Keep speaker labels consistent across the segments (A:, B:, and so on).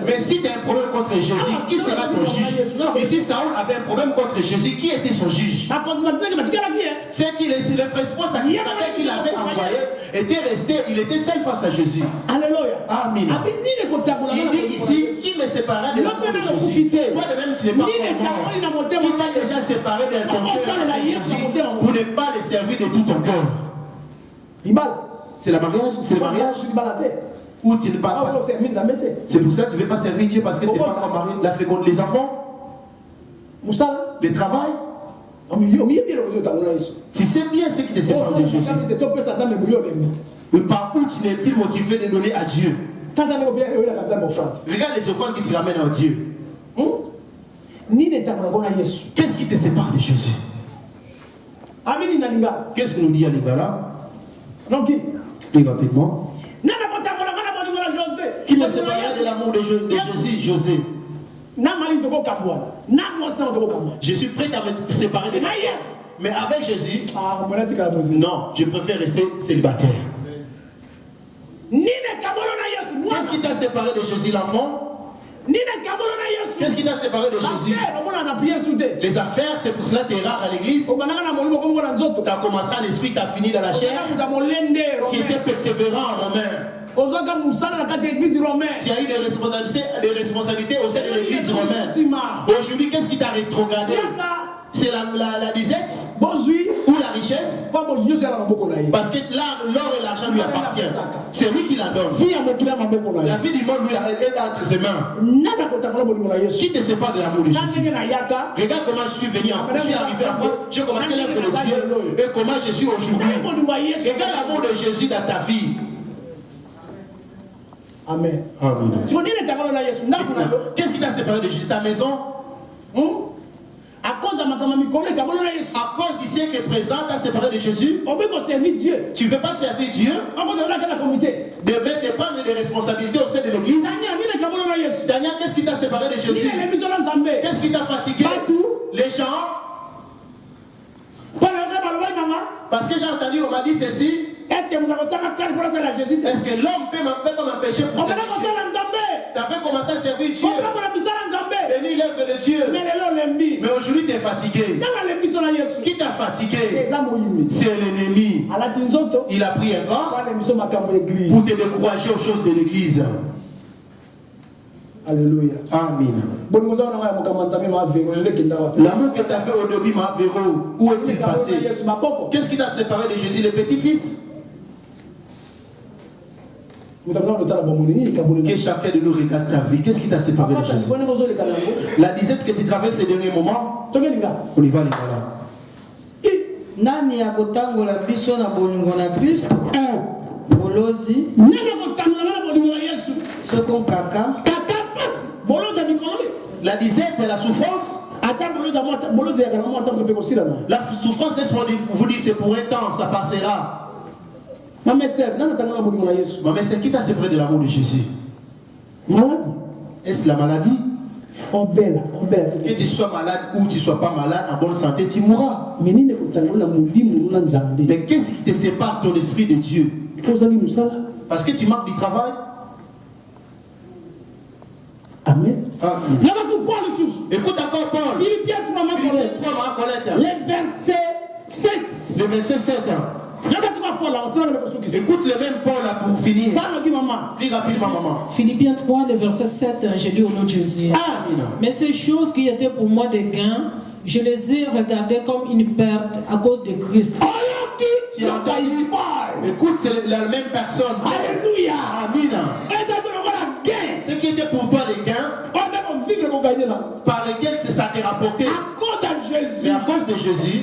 A: Mais si tu as un problème contre Jésus, qui sera ton juge? Et si Saül avait un problème contre Jésus, qui était son juge? C'est qu'il est le principal sacrificateur qu'il avait envoyé était resté, il était seul face à Jésus.
B: Alléluia.
A: Amen. Il dit ici, qui me séparera de l'amour de Jésus? Toi de même, tu n'es pas content. Qui t'a déjà séparé de ton cœur avec Jésus pour ne pas le servir de tout ton cœur? C'est le mariage? C'est le mariage? Ou tu ne parles pas? C'est pour ça que tu ne veux pas servir Dieu parce que tu n'es pas encore marié. La fécondité, les enfants? Le travail? Tu sais bien ce qui te sépare de Jésus. Par où tu n'es plus motivé de donner à Dieu. Regarde les offrandes qui te ramènent à Dieu. Qu'est-ce qui te sépare de Jésus? Qu'est-ce que nous dit à Lingala? Plus rapidement. Qui me séparera de l'amour de Jésus, José? Je suis prêt à me séparer de l'amour. Mais avec Jésus, non, je préfère rester célibataire. Qu'est-ce qui t'a séparé de Jésus, l'enfant? Qu'est-ce qui t'a séparé de Jésus? Les affaires, c'est pour cela que tu es rare à l'église. Tu as commencé en esprit, tu as fini dans la chair. Si tu étais persévérant en romain, tu as eu des responsabilités au sein de l'église romaine. Aujourd'hui, qu'est-ce qui t'a rétrogradé? C'est la disette ou la richesse? Parce que l'or et l'argent lui appartiennent. C'est lui qui la donne. La vie du monde lui est entre ses mains. Qui te sépare de l'amour de Jésus? Regarde comment je suis venu en France. Je suis arrivé en France. J'ai commencé l'œuvre de Dieu. Et comment je suis aujourd'hui. Regarde l'amour de Jésus dans ta vie.
B: Amen.
A: Amen. Qu'est-ce qui t'a séparé de Jésus? Ta maison?
B: À cause
A: du siècle présent, tu as séparé de Jésus. Tu ne veux pas servir Dieu. Devait dépendre des responsabilités au sein de l'église. Daniel, qu'est-ce qui t'a séparé de Jésus? Qu'est-ce qui t'a fatigué? Les gens. Parce que j'ai entendu, on m'a dit ceci. Est-ce que l'homme peut m'empêcher pour servir Dieu? Tu avais commencé à servir Dieu. Bénis l'œuvre de Dieu. Mais aujourd'hui tu es fatigué. Qui t'a fatigué? C'est l'ennemi. Il a pris un vent pour te décourager aux choses de l'église.
B: Alléluia.
A: Amen. L'amour que tu as fait au début, ma véro, où est-il passé? Qu'est-ce qui t'a séparé de Jésus, le petit-fils? Que chacun de nous regarde ta vie. Qu'est-ce qui t'a séparé de Jésus? La disette que tu traverses ces derniers moments. On y va, les gars.
C: Nani akotangola biso na bolingo na Christ? Bolozi. Second kaka.
A: La disette et la souffrance. La souffrance, laisse-moi vous dire, c'est pour un temps, ça passera. Maman, c'est qui t'a séparé de l'amour de Jésus?
B: Maladie.
A: Est-ce la maladie? Que tu sois malade ou tu ne sois pas malade, en bonne santé, tu mourras. Mais qu'est-ce qui te sépare ton esprit de Dieu? Parce que tu manques du travail.
B: Amen.
A: Amen. Écoute encore Paul.
B: Philippiens 3, le verset 7.
A: Le verset 7. Écoute le même Paul là pour finir. Dis rapidement, maman.
D: Philippiens 3, le verset 7, je lis au nom de Jésus.
A: Amen. Mais
D: ces choses qui étaient pour moi des gains, je les ai regardées comme une perte à cause de Christ.
A: Écoute, c'est la même personne.
B: Alléluia.
A: Amen. Ce qui était pour toi les gains, par lesquels ça t'est rapporté.
B: À cause de Jésus.
A: Mais à cause de Jésus,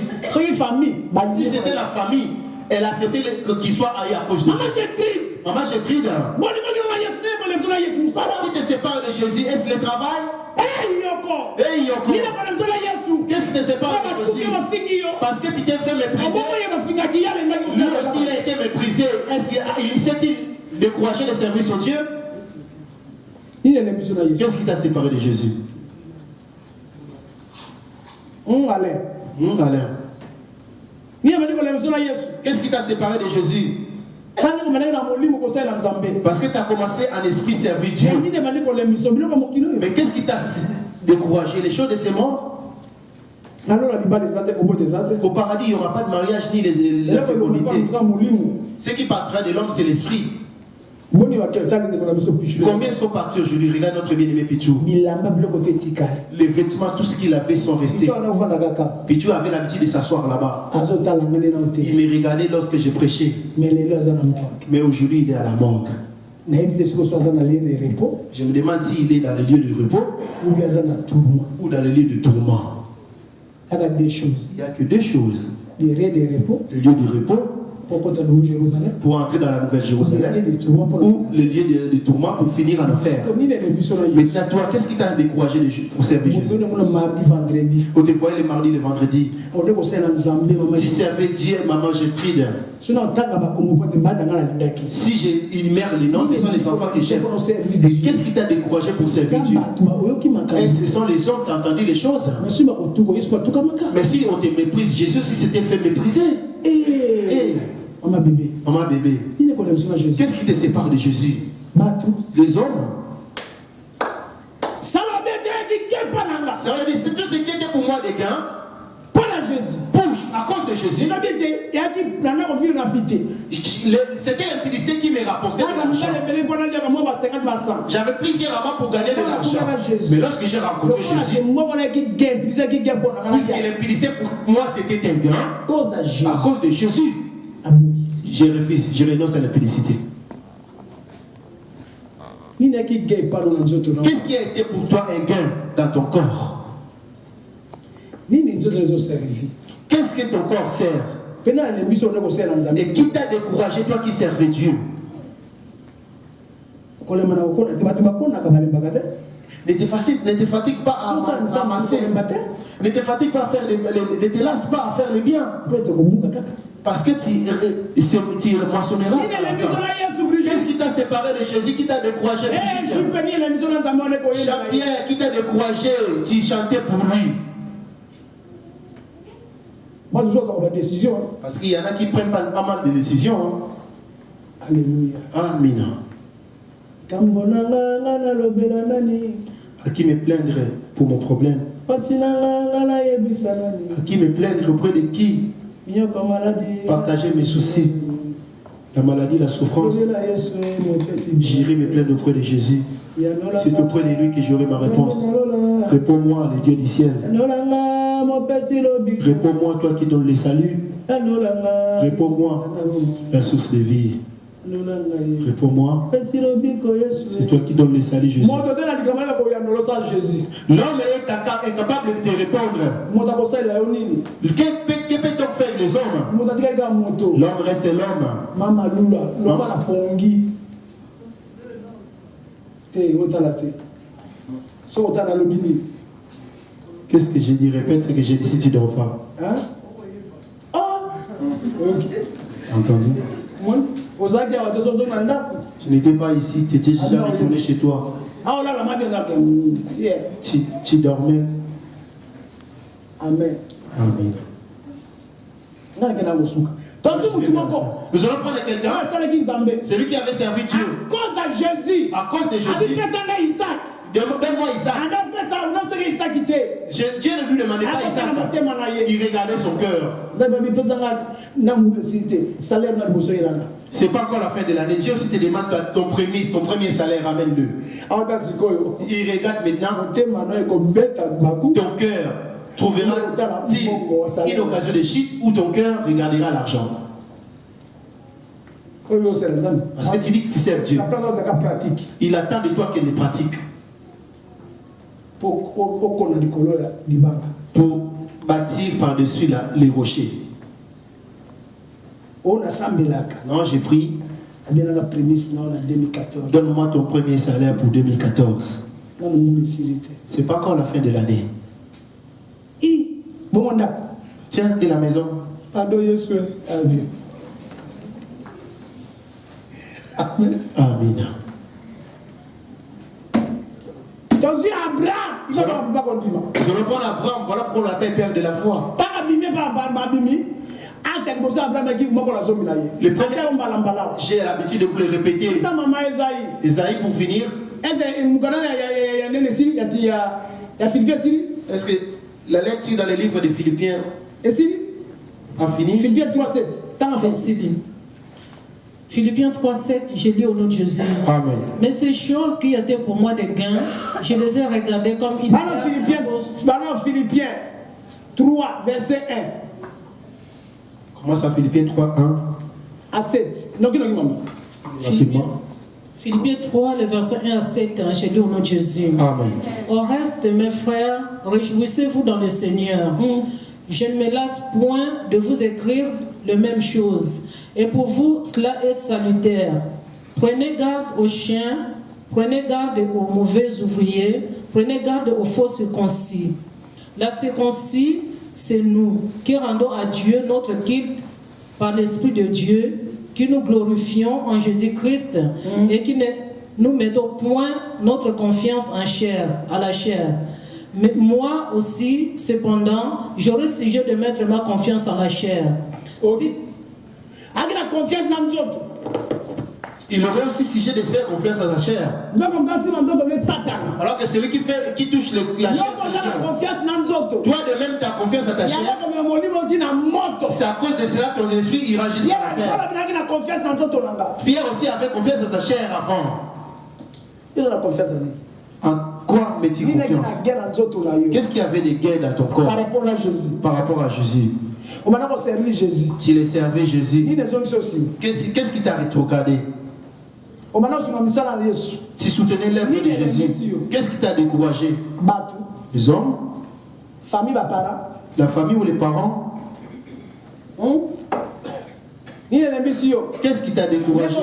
A: si c'était la famille, elle a accepté qu'il soit ailleurs à cause de Jésus. Maman, j'ai triste. Qui te sépare de Jésus? Est-ce le travail? Qu'est-ce qui te sépare de Jésus? Parce que tu t'es fait mépriser. Lui aussi, il a été méprisé. Est-ce qu'il s'est-il découragé de servir son Dieu? Qu'est-ce qui t'a séparé de Jésus? Alain. Qu'est-ce qui t'a séparé de Jésus? Parce que tu as commencé en esprit servir Dieu. Mais qu'est-ce qui t'a découragé? Les choses de ce monde? Au paradis, il n'y aura pas de mariage ni les infidélités. Ce qui partira de l'homme, c'est l'esprit. Combien sont partis aujourd'hui? Regarde notre bien-aimé Pichou. Les vêtements, tout ce qu'il avait sont restés. Pichou avait l'habitude de s'asseoir là-bas. Il me regardait lorsque je prêchais. Mais aujourd'hui, il est à la morgue. Je me demande s'il est dans le lieu de repos ou dans le lieu de tourment. Il n'y a que deux choses. Le lieu de repos pour entrer dans la Nouvelle Jérusalem ou le lieu de tourment pour finir en enfer. Maintenant, toi, qu'est-ce qui t'a découragé pour servir Jésus? Quand tu voyais le mardi, le vendredi, tu servais Dieu, maman, je prie. Si j'énumère les noms, ce sont les enfants que j'aime. Et qu'est-ce qui t'a découragé pour servir Dieu? Et ce sont les hommes qui ont entendu les choses. Mais si on te méprise, Jésus, si c'était fait mépriser. Maman bébé. Qu'est-ce qui te sépare de Jésus? Les hommes. Ça veut dire c'est tout ce qui était pour moi des gains. À cause de Jésus. C'était l'impudicité qui me rapportait de l'argent. J'avais plusieurs amants pour gagner de l'argent. Mais lorsque j'ai rencontré Jésus, puisque l'impudicité pour moi c'était un gain, à cause de Jésus, je refuse, je renonce à l'impudicité. Qu'est-ce qui a été pour toi un gain dans ton corps? Qu'est-ce que ton corps sert? Et qui t'a découragé, toi qui servais Dieu? Ne te fatigue pas à amasser. Ne te fatigue pas à faire ne te lasse pas à faire le bien. Parce que tu moissonneras. Qu'est-ce qui t'a séparé de Jésus, qui t'a découragé? Jean-Pierre, qui t'a découragé, tu chantais pour lui. Parce qu'il y en a qui prennent pas mal de décisions.
B: Alléluia.
A: Amen. À qui me plaindre pour mon problème? À qui me plaindre auprès de qui? Partager mes soucis, la maladie, la souffrance. J'irai me plaindre auprès de Jésus. C'est auprès de lui que j'aurai ma réponse. Réponds-moi, le Dieu du ciel. Réponds-moi, toi qui donnes le salut. Réponds-moi, la source de vie. Réponds-moi. C'est toi qui donnes le salut, Jésus. L'homme est capable de te répondre. Que peut-on faire les hommes? L'homme reste l'homme. Qu'est-ce que j'ai dit? Répète ce que j'ai dit si tu ne dors pas. Entendu? Tu n'étais pas ici, tu étais déjà retourné chez toi. Tu dormais.
B: Amen.
A: Amen. Nous allons prendre quelqu'un. Celui qui avait servi Dieu. À cause de Jésus. Donne-moi Isaac. Dieu ne lui demandait pas Isaac. Il regardait son cœur. C'est pas encore la fin de l'année. Dieu aussi te demande ton premier salaire, ramène-le. Il regarde maintenant. Ton cœur trouvera une occasion de chute où ton cœur regardera l'argent. Parce que tu dis que tu sers Dieu. Il attend de toi qu'elle le pratique. Pour bâtir par-dessus les rochers. Non, j'ai pris. Donne-moi ton premier salaire pour 2014. C'est pas encore la fin de l'année. Tiens, et la maison?
B: Amen.
A: Amen.
B: Nous allons
A: prendre Abraham, voilà pourquoi on l'appelle père de la foi. j'ai l'habitude de vous le répéter. Esaïe pour finir. Est-ce que la lecture dans le livre de Philippiens a fini?
B: Philippiens 3:7.
D: Philippiens 3:7, j'ai lu au nom de Jésus.
A: Amen.
D: Mais ces choses qui étaient pour moi des gains, je les ai regardées comme une
B: Philippiens 3, verset 1.
A: Comment ça, Philippiens 3, 1
B: à 7. Non,
D: Philippiens 3, le verset 1 à 7, j'ai lu au nom de Jésus.
A: Amen.
D: Au reste, mes frères, réjouissez-vous dans le Seigneur. Je ne me lasse point de vous écrire les mêmes choses. Et pour vous, cela est salutaire. Prenez garde aux chiens, prenez garde aux mauvais ouvriers, prenez garde aux faux circoncis. La circoncis, c'est nous qui rendons à Dieu notre culte par l'Esprit de Dieu, qui nous glorifions en Jésus-Christ et qui ne nous mettons point notre confiance en chair, à la chair. Mais moi aussi, cependant, j'aurais sujet de mettre ma confiance en la chair.
A: Il aurait aussi sujet de se faire confiance à sa chair. Alors que celui qui touche la chair, toi de même ta confiance à ta chair. C'est à cause de cela que ton esprit ira jusqu'à la faire. Pierre aussi avait confiance à sa chair avant. En quoi mets-tu confiance? Qu'est-ce qu'il y avait de gain dans ton corps? Par rapport à Jésus. Tu les servais Jésus. Qu'est-ce qui t'a rétrogradé? Tu soutenais l'œuvre de Jésus. Qu'est-ce qui t'a découragé? Les hommes, la famille ou les parents. Qu'est-ce qui t'a découragé?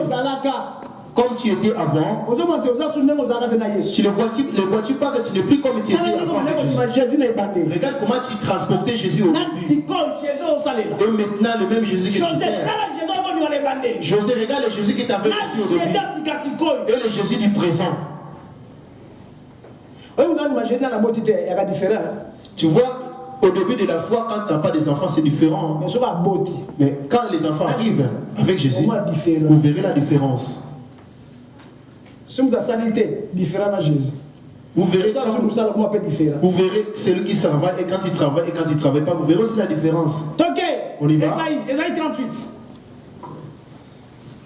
A: Comme tu étais avant, tu ne vois-tu pas que tu n'es plus comme tu étais avant? Regarde comment tu transportais Jésus au début. Et maintenant le même Jésus que tu sers. José, regarde le Jésus qui t'avait reçu au début et le Jésus du présent. Tu vois, au début de la foi, quand tu n'as pas des enfants, c'est différent. Mais quand les enfants arrivent avec Jésus, vous verrez la différence. Vous verrez celui qui travaille et quand il travaille et quand il ne travaille pas, vous verrez aussi la différence. On y va.
B: Esaïe 38.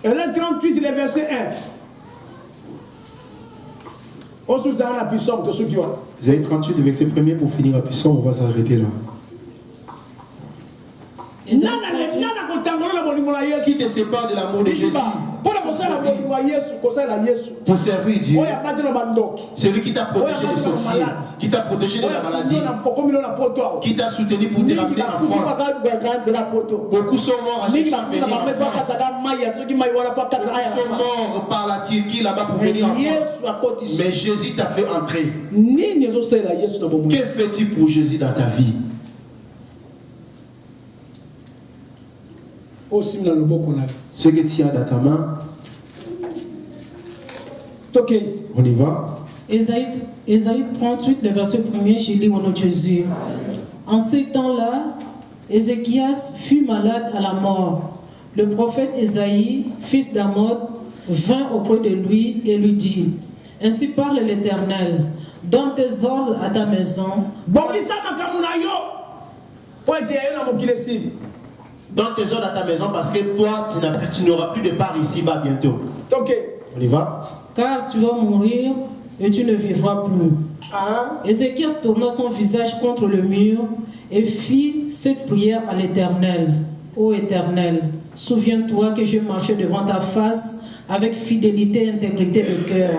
B: Esaïe 38, le verset 1.
A: Esaïe 38, verset 1 pour finir la puissance, on va s'arrêter là. Qui te sépare de l'amour de Jésus? Pour servir Dieu. C'est lui qui t'a protégé des sorciers, qui t'a protégé de la maladie, qui t'a soutenu pour te ramener en France. Beaucoup sont morts à venir en France. Beaucoup sont morts par la Turquie là-bas pour venir en France. Mais Jésus t'a fait entrer. Que fais-tu pour Jésus dans ta vie? Ce que tu as dans ta main. On y va.
D: Esaïe 38, le verset 1er, j'ai lu au nom de Jésus. En ces temps-là, Ézéchias fut malade à la mort. Le prophète Esaïe, fils d'Amod, vint auprès de lui et lui dit: Ainsi parle l'Éternel, donne tes ordres à ta maison.
A: Donne tes ordres à ta maison parce que toi, tu n'auras plus de part ici-bas bientôt. On y va.
D: Car tu vas mourir et tu ne vivras plus. Ézéchias tourna son visage contre le mur et fit cette prière à l'Éternel. Ô Éternel, souviens-toi que je marchais devant ta face avec fidélité et intégrité de cœur.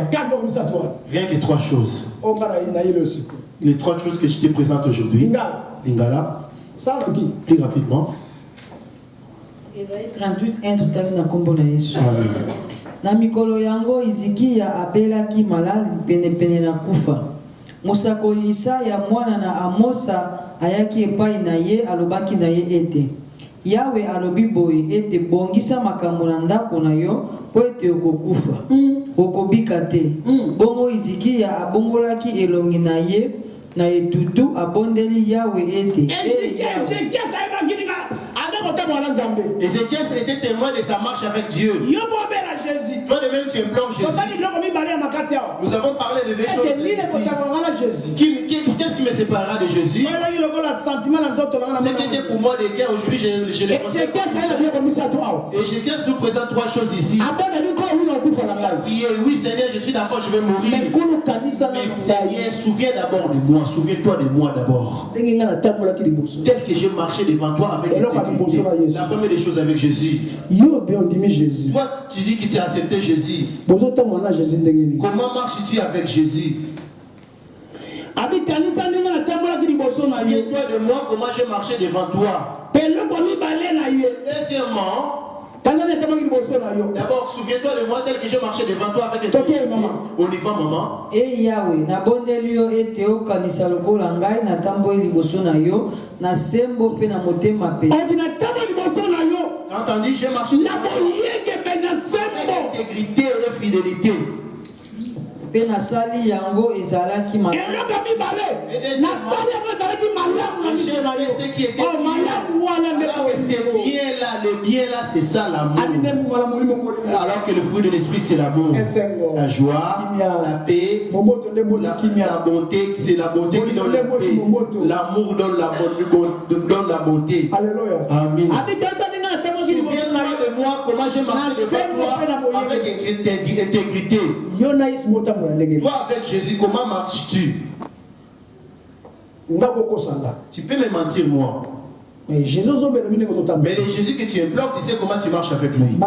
A: Rien que 3 choses. Les 3 choses que je te présente aujourd'hui. Lingala. Plus rapidement.
C: Esaïe 38, 1 tout à l'heure na kombo na Yesu. Na mikolo yango Izikia abelaki malali pene na kufa. Mosakoli Isaya mwana na Amosa ayaki epai na ye alobaki na ye ete Yawe alobi boye ete bongisa makambo na ndako na yo po ete okokufa. Okobika te. Bongo Izikia abongolaki elongi na ye na etutu abondeli Yawe ete
A: Ézéchias était témoin de sa marche avec Dieu. Toi de même tu implores Jésus. Nous avons parlé de deux choses ici. Qu'est-ce qui me séparera de Jésus? C'était pour moi des guerres. Aujourd'hui je les constate. Ézéchias nous présente trois choses ici. Oui Seigneur, je suis d'accord, je vais mourir. Mais Seigneur, souviens d'abord de moi. Souviens-toi de moi d'abord. Tel que j'ai marché devant toi avec intégrité. La première des choses avec Jésus. Toi, tu dis que tu as accepté Jésus. Comment marches-tu avec Jésus? Souviens-toi de moi, comment j'ai marché devant toi. Deuxièmement, d'abord, souviens-toi de moi tel que j'ai marché devant toi avec intégrité. On y va, maman.
C: Et Yahweh, na bondelio ete okanisa lokola ngai na tambo liboso na yo na sembo pe na motema pe.
A: Entendu, j'ai marché avec intégrité et fidélité.
C: Pe na sali yango ezalaki ma.
A: J'ai fait ce qui était bien. C'est bien là, le bien là, c'est ça l'amour. Alors que le fruit de l'esprit c'est l'amour, la joie, la paix, la bonté. C'est la bonté qui donne la paix. L'amour donne la bonté.
B: Alléluia.
A: Amen. Souviens-toi de moi comment j'ai marché devant toi avec intégrité. Toi avec Jésus, comment marches-tu? Tu peux me mentir moi. Mais le Jésus que tu implores, tu sais comment tu marches avec lui.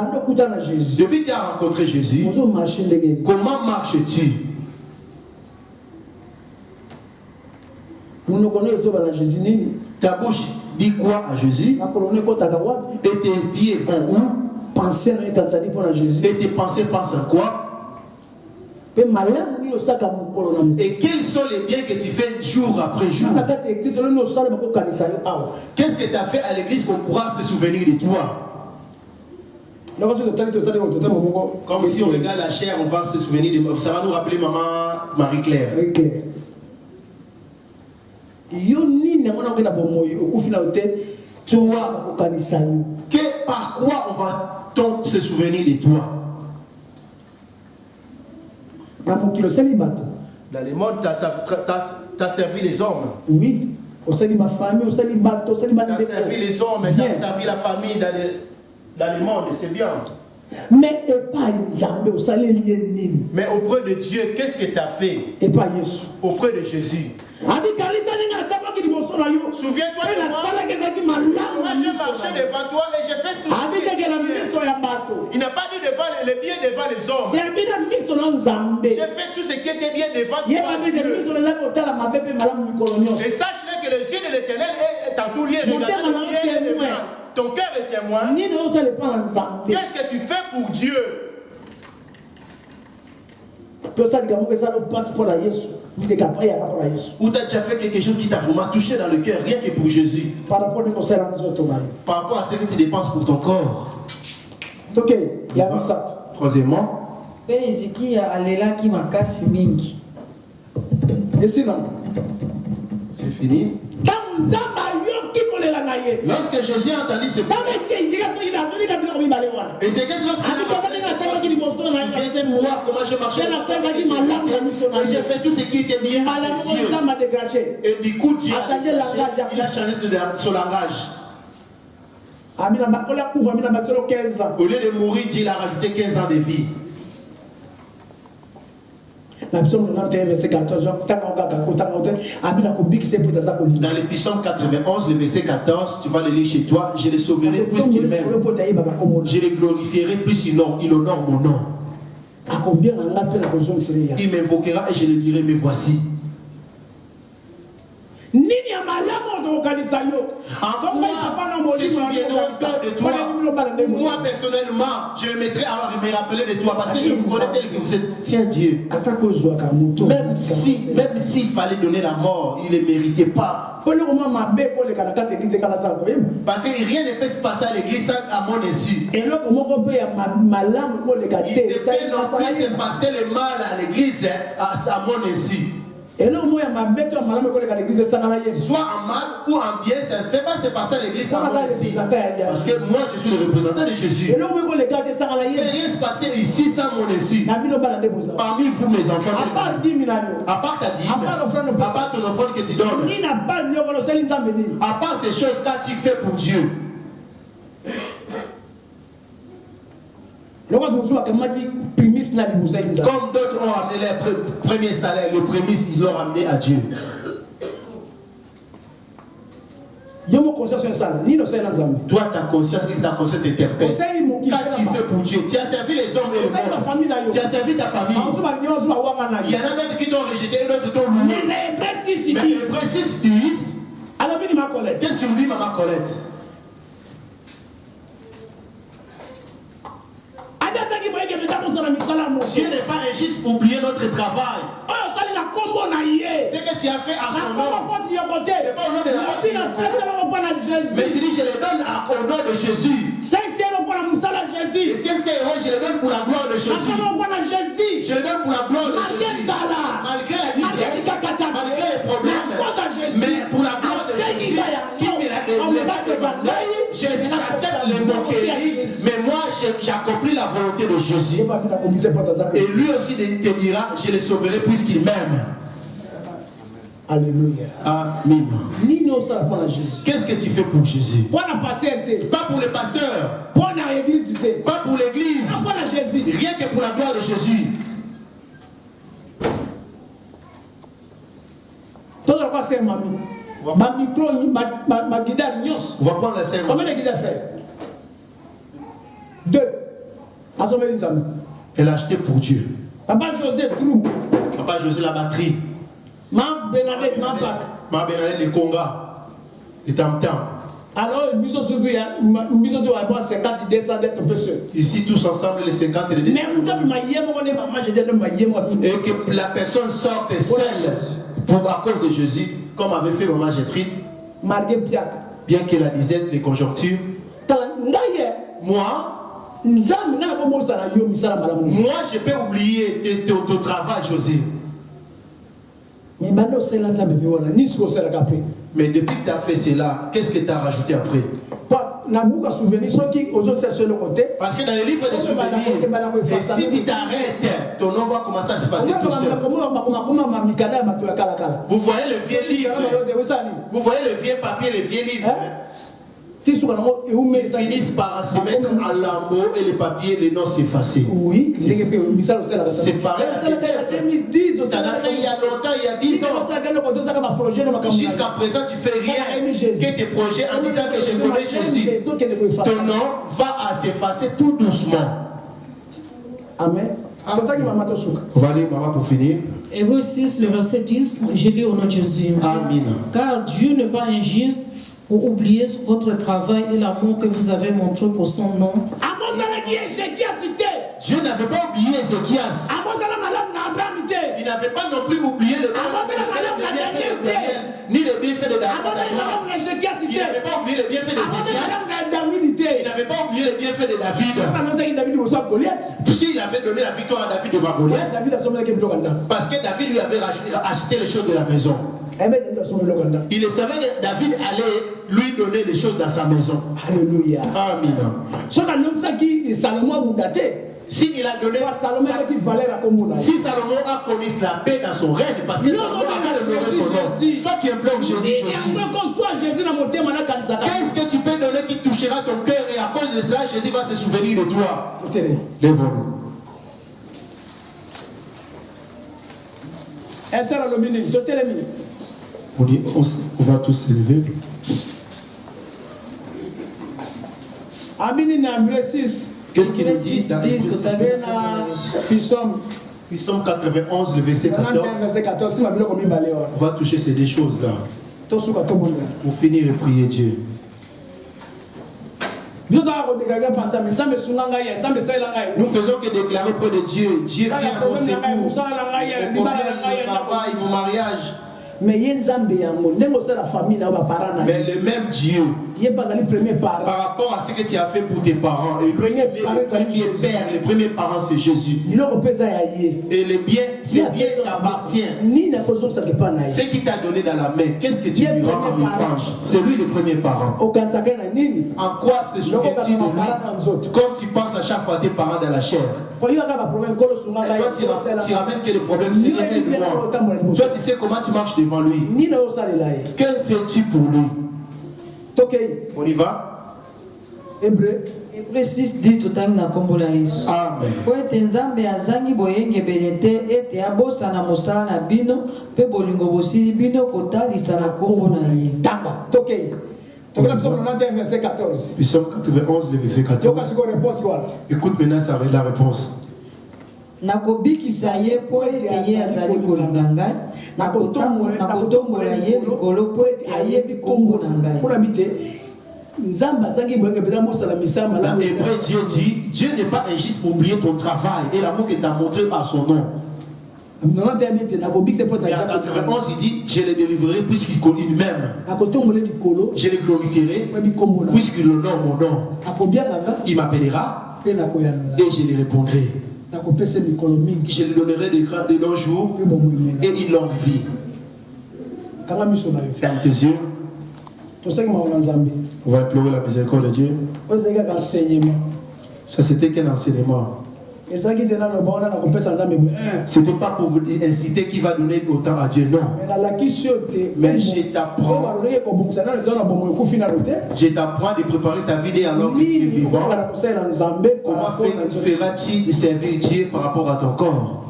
A: Depuis que tu as rencontré Jésus, comment marches-tu? Ta bouche dit quoi à Jésus? Et tes pieds vont où? Et tes pensées pensent à quoi? Et quels sont les biens que tu fais jour après jour? Qu'est-ce que tu as fait à l'église qu'on pourra se souvenir de toi? Comme si on regarde la chair, on va se souvenir de moi. Ça va nous rappeler maman Marie-Claire. Par quoi on va-t-on se souvenir de toi? Dans le monde, tu as servi les hommes.
B: Oui. Tu as servi les
A: hommes, tu as servi la famille dans le monde, c'est bien.
B: Mais
A: auprès de Dieu, qu'est-ce que tu as fait? Auprès de Jésus. Souviens-toi de moi. Moi j'ai marché devant toi et j'ai fait tout ce qui est bien. Il n'a pas dit devant les biens devant les hommes. J'ai fait tout ce qui était bien devant toi. Et sache-le que le ciel de l'Éternel est en tout lieu. Regarde le bien et le mal. Ton cœur est témoin. Qu'est-ce que tu fais pour Dieu? Ou tu as déjà fait quelque chose qui t'a vraiment touché dans le cœur, rien que pour Jésus. Par rapport à ce que tu dépenses pour ton corps.
B: Ok, il y a ça.
A: Troisièmement.
C: Et
B: sinon,
A: c'est fini. Lorsque Jésus a entendu ce bruit, et c'est qu'est-ce que moi comment j'ai marché, et j'ai fait tout ce qui était bien. Et du coup, Dieu il a changé son langage. Au lieu de mourir, Dieu il a rajouté 15 ans de vie.
B: Dans le psaume
A: 91, le verset 14, tu vas le lire chez toi. Je les sauverai plus qu'ils m'aiment. Je les glorifierai plus il honore mon nom. Il m'invoquera et je lui dirai, mais voici. Moi personnellement, je me mettrai à me rappeler de toi parce que je vous connais tel que vous êtes. Tiens Dieu, même s'il fallait donner la mort, il ne méritait pas. Parce que rien ne peut se passer à l'église à mon insu. Il ne peut non plus se passer le mal à l'église à mon insu.
B: Et là, moi, ma bête, ma maman, me l'église de Sangala.
A: Soit en mal ou en bien, ça ne fait pas se passer à l'église. Parce que moi, je suis le représentant de Jésus.
B: Et là, on me les gars de Sangala.
A: Il ne peut rien se passer ici sans mon essuie. Parmi vous, mes enfants,
B: à part 10 000
A: à part ta dîme, à part ton offrande que tu donnes, à part ces choses que tu fais pour Dieu.
B: Comme d'autres
A: ont amené les premiers salaires, le prémices, ils l'ont amené à Dieu. Toi, ta conscience t'interpelle. Quand tu fais pour Dieu, tu as servi les hommes et le monde. Tu as servi ta famille. Il y en a d'autres qui t'ont rejeté et d'autres t'ont loué. Mais le Hébreux 6 disent, qu'est-ce que nous dit Maman Colette? Dieu n'est pas juste pour oublier notre travail. Ce que tu as fait à son nom, c'est pas au nom de la patrie. Mais tu dis, je le donne au nom de Jésus. 5 euros, je le donne pour la gloire de Jésus. Je le donne pour la gloire de Jésus. Malgré la misère, malgré les problèmes, mais pour la gloire de Jésus, qui me l'a donné, j'accepte les moqueries, mais moi j'accomplis la volonté de Jésus. Et lui aussi te dira, je le sauverai puisqu'il m'aime.
B: Alléluia.
A: Amen.
B: Qu'est-ce
A: que tu fais pour Jésus? Pas pour le pasteur. Pas pour l'église. Rien que pour la gloire de Jésus.
B: Ma micro, ma guitare,
A: on va prendre la scène.
B: Combien de guitares fait? 2.
A: Elle a acheté pour Dieu.
B: Papa José Trou.
A: Papa José la batterie.
B: Ma Bernadette, ma Pac.
A: Ma Bernadette les congas. Les tam-tam.
B: Alors,
A: ici, tous ensemble, les 50 et les 10. Et que la personne sorte seule pour à cause de Jésus, comme avait fait Maman Gétrude, bien qu'elle a disait les conjonctures. Moi, je peux oublier ton travail, José. Mais depuis que tu as fait cela, qu'est-ce que tu as rajouté après? Parce que dans les livres des souvenirs, et si tu t'arrêtes, ton nom va commencer à se passer tout seul. Vous voyez le vieux livre, vous voyez le vieux papier, les vieux livres. Ils finissent par se mettre en lambeaux et les papiers, les noms s'effacer.
B: Oui,
A: c'est pareil. Ça a fait il y a longtemps, il y a 10 ans. Jusqu'à présent, tu fais rien que tes projets en disant que je connais Jésus. Ton nom va s'effacer tout doucement.
B: Amen.
A: On va aller, maman, pour finir.
D: Hébreux 6, le verset 10, je lis au nom de Jésus.
A: Amen.
D: Car Dieu n'est pas injuste pour oublier votre travail et l'amour que vous avez montré pour son nom.
A: Dieu n'avait pas oublié Ézéchias. Il n'avait pas non plus oublié le ni le bienfait de David. Il n'avait pas oublié le bienfait d'Ézéchias. Il n'avait pas oublié le bienfait de David. S'il avait donné la victoire à David devant Goliath, parce que David lui avait acheté les choses de la maison. Il savait que David allait lui donner les choses dans sa maison.
B: Alléluia.
A: Amen. S'il a donné si Salomon a connu la paix dans son règne, parce que Salomon a donné son nom. Toi qui implores Jésus, qu'est-ce que tu peux donner qui touchera ton cœur et à cause de cela, Jésus va se souvenir de toi? Lève-nous. On va tous se lever. Qu'est-ce qu'il nous dit dans Psaume 91, le verset 14. On va toucher ces deux choses-là. Pour finir et prier Dieu. Nous faisons que déclarer près de Dieu. Dieu vient à mon secours. Mon problème, mon travail, mon mariage.
B: Mais
A: le même Dieu, par rapport à ce que tu as fait pour tes parents, et le premier père, le premier parent, c'est Jésus. Et le bien, c'est bien t'appartient. Ce qui t'a donné dans la main, qu'est-ce que tu lui rends en revanche? C'est lui le premier parent. En quoi se souviens-tu de lui? Comme tu penses à chaque fois à tes parents dans la chair. Toi, tu ramènes que le problème, c'est aide-moi. Toi, tu sais comment tu marches devant lui. Que fais-tu pour lui? On y va?
C: Hébreu 6 10 totali na kombo na Yesu.
A: Amen.
C: Po ete Nzambe azangi boyengebele te ete abosana mosala na bino pe bolingo bosili bino kotalisa na kombo na ye.
B: Tanga. Tokei. Tokei na psaume 91 verset 14.
A: Psaume 91 le verset 14. Écoute maintenant la réponse.
C: Nakobikisa ye po ete ye azali kolinga ngai. Nakotombola ye likolo po ete ayebi kombo na ngai.
A: Dans Hébreu, Dieu dit, Dieu n'est pas injuste pour oublier ton travail et l'amour que tu as montré à son nom. Et à 91, il dit, je les délivrerai puisqu'il m'aime. Je les glorifierai puisqu'il honore mon nom. Il m'appellera et je lui répondrai. Je lui donnerai des longs jours et une longue vie. Ferme tes yeux. On va implorer la miséricorde de Dieu. Ça, c'était qu'un enseignement. C'était pas pour vous inciter qui va donner autant à Dieu, non. Mais je t'apprends de préparer ta vie alors que tu es vivant. Comment feras-tu servir Dieu par rapport à ton corps?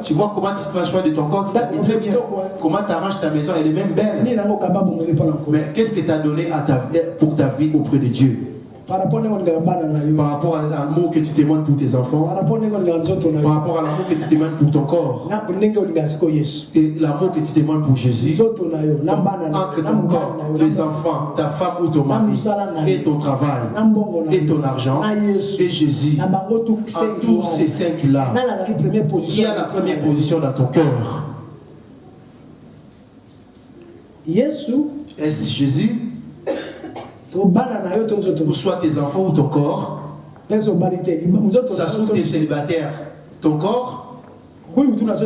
A: Tu vois comment tu prends soin de ton corps, tu t'habilles très bien. Comment tu arranges ta maison, elle est même belle. Mais qu'est-ce que tu as donné pour ta vie auprès de Dieu? Par rapport à l'amour que tu témoignes pour tes enfants, par rapport à l'amour que tu témoignes pour ton corps, et l'amour que tu témoignes pour Jésus, entre ton corps, les enfants, ta femme ou ton mari, et ton travail, et ton argent, et Jésus, en tous ces cinq-là, qui a la première position dans ton cœur? Est-ce Jésus? Ou soit tes enfants ou ton corps. Ça se trouve tes célibataires. Ton corps. Inclinons-nous.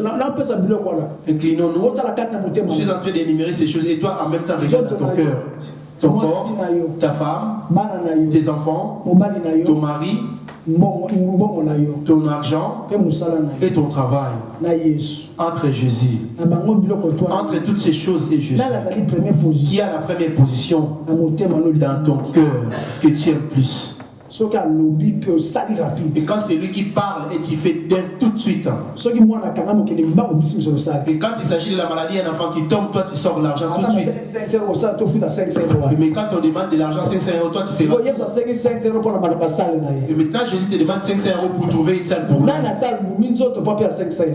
A: Je suis en train d'énumérer ces choses et toi en même temps regarde dans ton cœur. Ton corps, ta femme, tes enfants, ton mari, ton argent et ton travail. Entre Jésus, entre toutes ces choses et Jésus, qui a la première position dans ton cœur que tu aimes plus. Et quand c'est lui qui parle et tu fais tout de suite. Et quand il s'agit de la maladie, un enfant qui tombe, toi tu sors l'argent tout de suite. Mais quand on demande de l'argent 500 €, toi tu fais. Et maintenant Jésus te demande 500 € pour trouver une salle pour lui.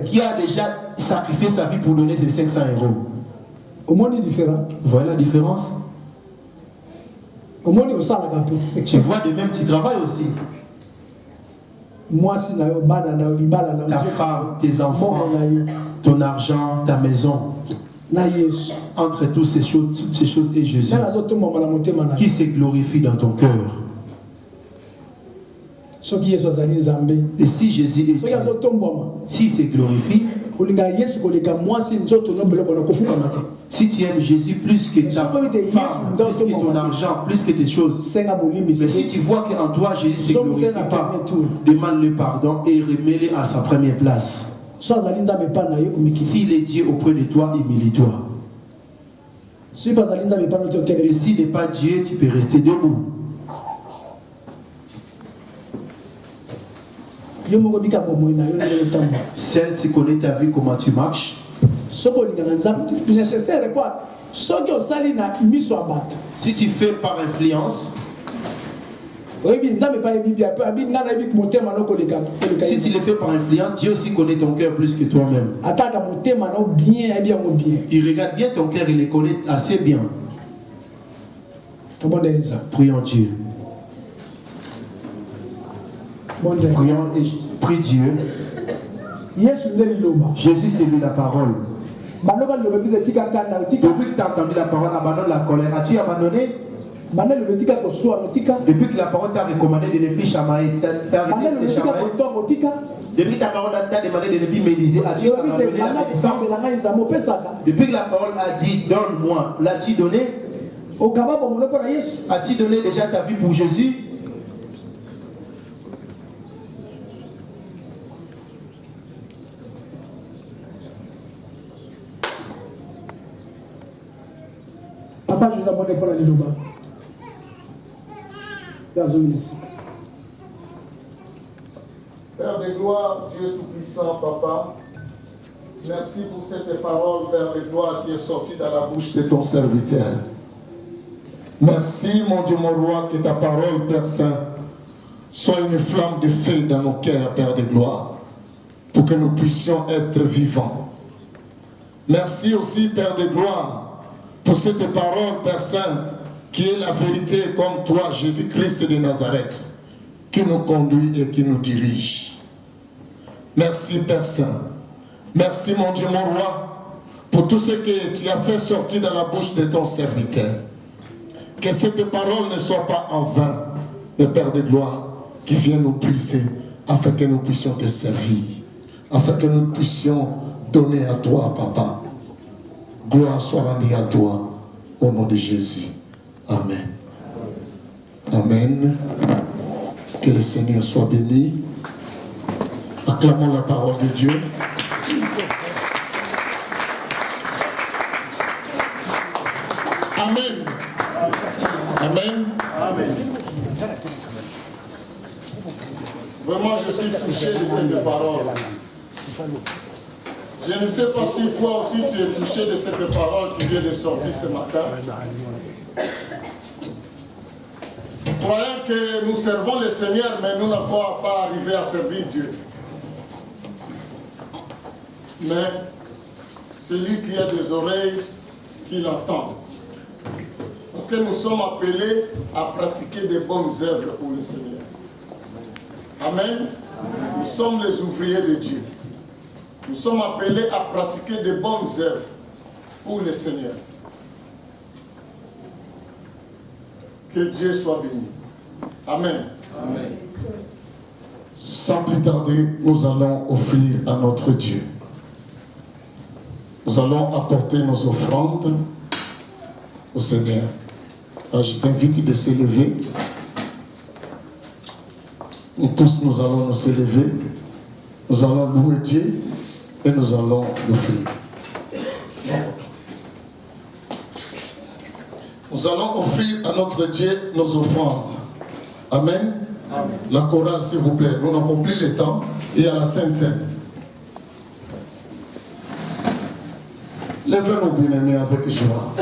A: Qui a déjà sacrifié sa vie pour donner ces 500 €. Voilà la différence. Tu vois de même, tu travailles aussi. Ta femme, tes enfants, ton argent, ta maison. Entre toutes ces choses et Jésus, qui se glorifie dans ton cœur. Et si Jésus est Dieu, si se glorifie, si tu aimes Jésus plus que ta femme, plus que ton argent, plus que tes choses, mais si tu vois qu'en toi Jésus ne se glorifie pas, demande-le pardon et remets-le à sa première place. S'il est Dieu auprès de toi, humilie-toi. Et s'il n'est pas Dieu, tu peux rester debout. Celle qui connaît ta vie, comment tu marches. Si tu fais par influence, si tu le fais par influence, Dieu aussi connaît ton cœur plus que toi-même. Il regarde bien ton cœur, il le connaît assez bien. Prions Dieu. Prions et prie Dieu. Jésus, c'est lui la parole. Depuis que tu as entendu la parole, abandonne la colère. As-tu abandonné? Depuis que la parole t'a recommandé de ne plus chamailler, depuis que ta parole t'a demandé de ne plus médiser, as-tu abandonné la médisance? Depuis que la parole a dit donne-moi, l'as-tu donné? As-tu donné déjà ta vie pour Jésus?
B: Papa, je vous abonne pour la Liloba.
E: Père de gloire, Dieu Tout-Puissant, Papa, merci pour cette parole, Père de gloire, qui est sortie dans la bouche de ton serviteur. Merci, mon Dieu, mon roi, que ta parole, Père Saint, soit une flamme de feu dans nos cœurs, Père de gloire, pour que nous puissions être vivants. Merci aussi, Père de gloire, pour cette parole, Père Saint, qui est la vérité comme toi, Jésus-Christ de Nazareth, qui nous conduit et qui nous dirige. Merci, Père Saint. Merci, mon Dieu, mon roi, pour tout ce que tu as fait sortir dans la bouche de ton serviteur. Que cette parole ne soit pas en vain, le Père de gloire, qui vient nous briser, afin que nous puissions te servir, afin que nous puissions donner à toi, Papa. Gloire soit rendue à toi, au nom de Jésus. Amen. Amen. Que le Seigneur soit béni. Acclamons la parole de Dieu. Amen. Amen. Amen. Vraiment, je suis touché de cette parole. Je ne sais pas si toi aussi tu es touché de cette parole qui vient de sortir ce matin. Croyant que nous servons le Seigneur, mais nous n'avons pas arrivé à servir Dieu. Mais celui qui a des oreilles, qu'il entende. Parce que nous sommes appelés à pratiquer des bonnes œuvres pour le Seigneur. Amen. Nous sommes les ouvriers de Dieu. Nous sommes appelés à pratiquer des bonnes œuvres pour le Seigneur. Que Dieu soit béni. Amen. Amen. Sans plus tarder, nous allons offrir à notre Dieu. Nous allons apporter nos offrandes au Seigneur. Alors, je t'invite de s'élever. Nous tous, nous allons nous élever. Nous allons louer Dieu et nous allons l'offrir. Nous allons offrir à notre Dieu nos offrandes. Amen. Amen. La chorale, s'il vous plaît. Nous n'avons plus le temps. Et à la Sainte Seine. Lèvez-nous, bien-aimés, avec joie.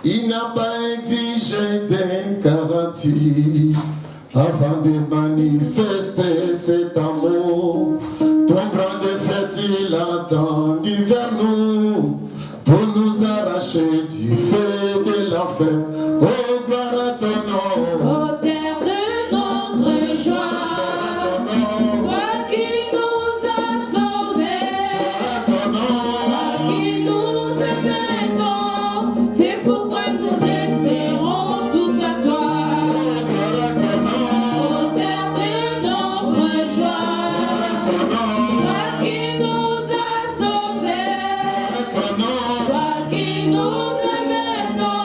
E: Il n'a pas exigé des garanties avant de manifester cet amour. Ton bras de fête, il a tendu vers nous pour nous arracher du feu de l'enfer. Oh, gloire à ton nom.
F: Au terre de notre joie, toi qui nous as sauvés, toi qui nous aimons, c'est pourquoi nous espérons tous à toi. Au terre de notre joie, toi qui nous as sauvés, toi qui nous aimons,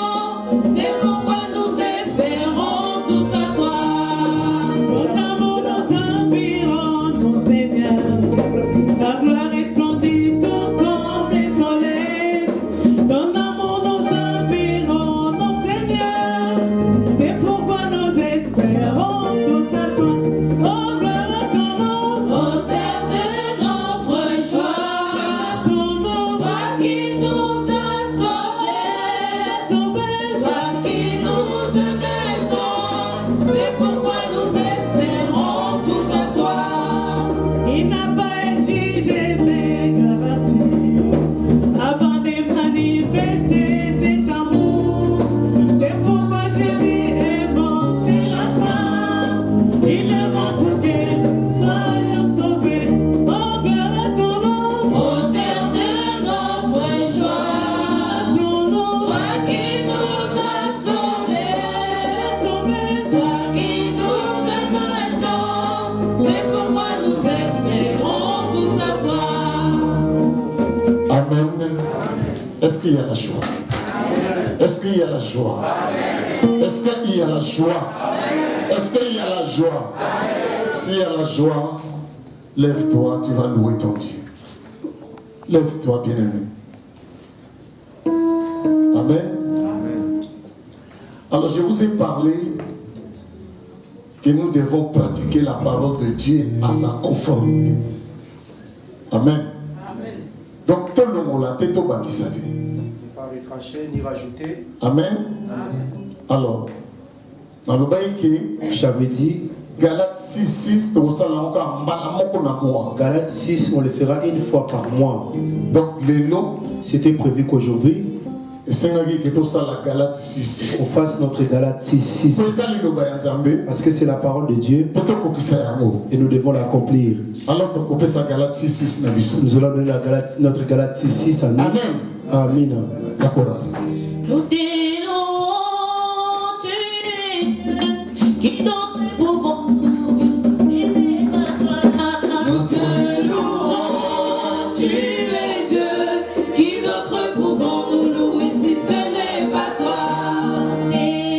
F: c'est pourquoi
E: qu'il y a la joie? Est-ce qu'il y a la joie? Est-ce qu'il y a la joie? Est-ce qu'il y a la joie? S'il y a la joie, lève-toi, tu vas louer ton Dieu. Lève-toi, bien-aimé. Amen. Alors je vous ai parlé que nous devons pratiquer la parole de Dieu à sa conformité. Amen. Donc tout le monde a été au baptême.
A: Ne pas retrancher ni rajouter.
E: Amen. Alors, dans le baïké, j'avais dit Galates 6,
A: Galates 6, on le fera une fois par mois.
E: Donc les lots,
A: c'était prévu qu'aujourd'hui,
E: on
A: fasse notre Galates 6. Parce que c'est la parole de Dieu et nous devons l'accomplir.
E: Alors
A: nous allons donner notre Galates 6 à nous.
E: Amen.
A: Amen.
E: D'accord.
F: Nous t'éloignons, tu es qui d'autre pouvons nous te louons, tu es Dieu, qui d'autre pouvons nous louer si ce n'est pas toi.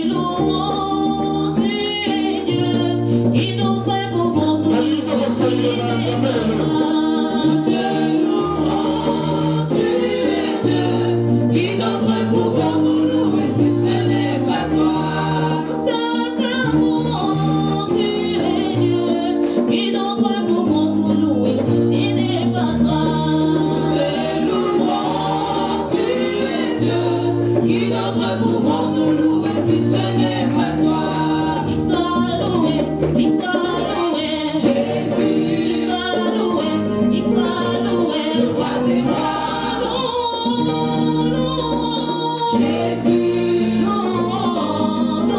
F: Louons, tu es Dieu, qui d'autre pouvons nous louer si ce n'est pas toi. Nous te louons, tu es Dieu, qui d'autre pouvons nous louer si ce n'est pas toi. Nous t'acclamons, tu es Dieu, qui d'autre pouvons nous louer si ce n'est pas toi. Nous te louons, tu es Dieu, qui d'autre pouvons nous louer si ce n'est pas toi. Il soit loué, Jésus, il soit loué, le roi des rois, louons, Jésus, louons, le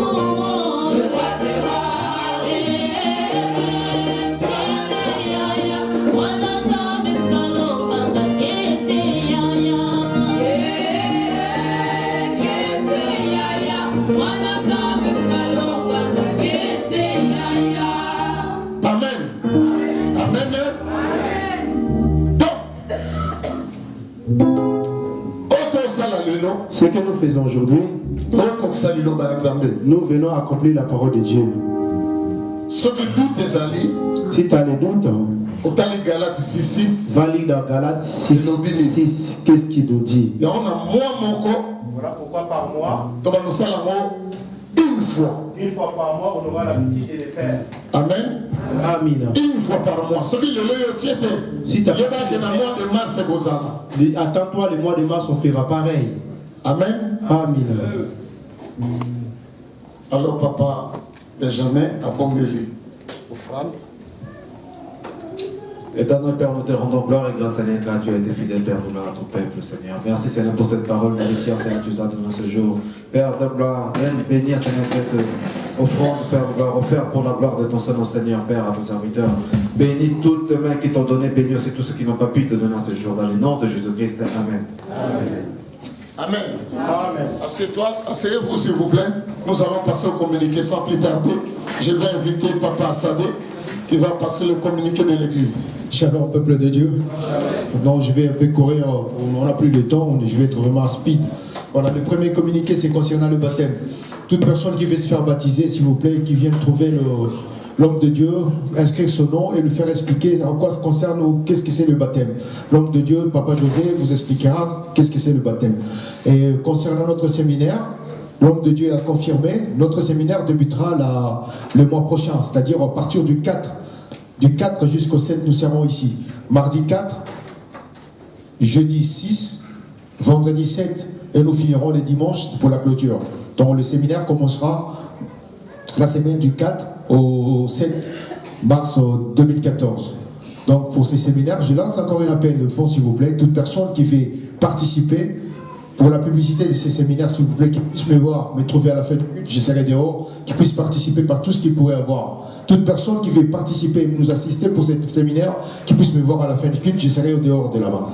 F: roi des rois.
E: Amen. Amen. Donc,
A: Ce que nous faisons aujourd'hui, nous venons accomplir la parole de Dieu.
E: ce que tout est allé,
A: Si tu as des doutes,
E: au Galates 6,
A: va lire dans Galates 6. Qu'est-ce qu'il nous dit?
E: et on a moi mon corps,
A: Voilà pourquoi par mois,
E: une fois.
A: une fois par mois, on aura l'habitude de le faire.
E: Amen.
A: Amen.
E: Une fois par mois. Celui de l'œil,
A: Si tu as
E: mois de mars, c'est Gozala.
A: attends-toi, le mois de mars, on fera pareil.
E: Amen.
A: Amen.
E: Alors, papa Benjamin a bombélé. Offrande.
G: Éternel Père, nous te rendons gloire et grâce à l'État, tu as été fidèle, Père, nous gloire à ton peuple, Seigneur. Merci, Seigneur, pour cette parole bénéficiaire, Seigneur, tu nous as donné ce jour. Père de gloire, viens bénir, Seigneur, cette offrande, Père, de gloire, offert pour la gloire de ton Seigneur, Seigneur, Père, à ton serviteur. Bénis toutes les mains qui t'ont donné, bénis aussi tous ceux qui n'ont pas pu te donner ce jour. Dans le nom de Jésus-Christ, Amen.
E: Amen. Amen. Asseyez-vous, s'il vous plaît. Nous allons passer au communiqué sans plus tarder. Je vais inviter Papa Assadé qui va passer le communiqué de l'église.
B: Shalom, peuple de Dieu. Non, je vais un peu courir, on n'a plus de temps, je vais être vraiment speed. Voilà, le premier communiqué, c'est concernant le baptême. Toute personne qui veut se faire baptiser, s'il vous plaît, qui vient trouver l'homme de Dieu, inscrire son nom et lui faire expliquer en quoi se concerne ou qu'est-ce que c'est le baptême. L'homme de Dieu, Papa José, vous expliquera qu'est-ce que c'est le baptême. Et concernant notre séminaire, l'homme de Dieu a confirmé, notre séminaire débutera le mois prochain, c'est-à-dire à partir du 4 jusqu'au 7, nous serons ici. Mardi 4, jeudi 6, vendredi 7, et nous finirons les dimanches pour la clôture. Donc le séminaire commencera la semaine du 4 au 7 mars 2014. Donc pour ces séminaires, je lance encore un appel de fond, s'il vous plaît. Toute personne qui veut participer pour la publicité de ces séminaires, s'il vous plaît, qui puisse me voir, me trouver à la fin du culte, je serai dehors, qui puisse participer par tout ce qu'il pourrait avoir. Toute personne qui veut participer, nous assister pour ce séminaire, qui puisse me voir à la fin du culte, je serai au dehors de là-bas.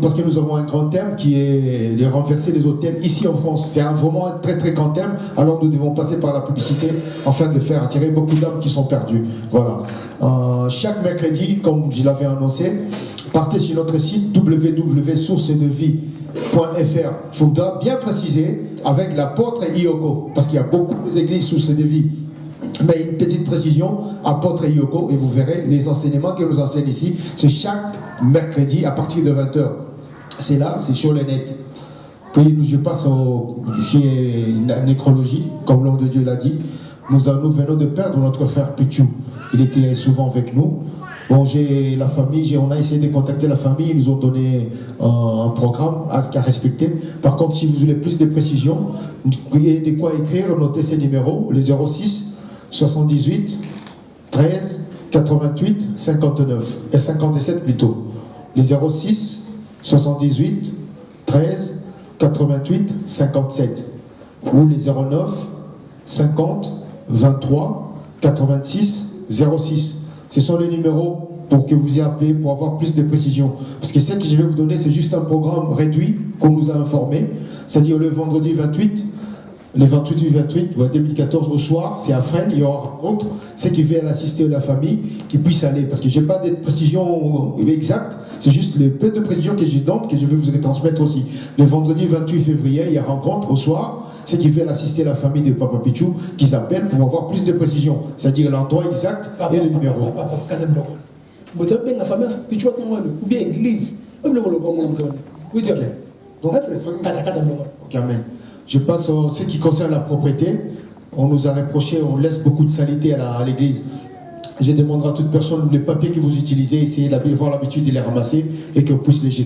B: Parce que nous avons un grand thème qui est de renverser les autres thèmes ici en France. C'est vraiment un très très grand thème. Alors nous devons passer par la publicité afin de faire attirer beaucoup d'âmes qui sont perdues. Voilà. Chaque mercredi, comme je l'avais annoncé, partez sur notre site www.sourcedevie.fr. Il faudra bien préciser avec l'apôtre Ioko, parce qu'il y a beaucoup d'églises Source de Vie. Mais une petite précision, apôtre Ioko, et vous verrez les enseignements que nous enseignent ici, c'est chaque mercredi à partir de 20h. C'est là, c'est sur le net. Puis je passe ici la nécrologie, comme l'homme de Dieu l'a dit. Nous venons de perdre notre frère Pichou. Il était souvent avec nous. Bon, j'ai la famille, on a essayé de contacter la famille, ils nous ont donné un programme à respecter. Par contre, si vous voulez plus de précisions, il y a de quoi écrire, notez ces numéros, les 06 78 13 88 59 et 57 plutôt. Les 06 78 13 88 57 ou les 09 50 23 86 06. Ce sont les numéros pour que vous y appelez pour avoir plus de précisions. Parce que ce que je vais vous donner, c'est juste un programme réduit qu'on nous a informé. C'est-à-dire le vendredi 28, le 28 2014 au soir, c'est à Fresnes, il y aura rencontre. Ceux qui veulent assister à la famille, qui puissent aller. Parce que je n'ai pas de précision exacte. C'est juste le peu de précisions que je donne, que je vais vous retransmettre aussi. Le vendredi 28 février, il y a rencontre au soir. Ceux qui veulent assister à la famille de Papa Pichou, qui s'appellent pour avoir plus de précision. C'est-à-dire l'endroit exact et le numéro.
A: Ou bien église.
B: Ok. Donc, amen. Je passe à ce qui concerne la propriété. On nous a reproché, on laisse beaucoup de saleté à l'église. Je demanderai à toute personne les papiers que vous utilisez, essayez d'avoir l'habitude de les ramasser et que vous puissiez les jeter.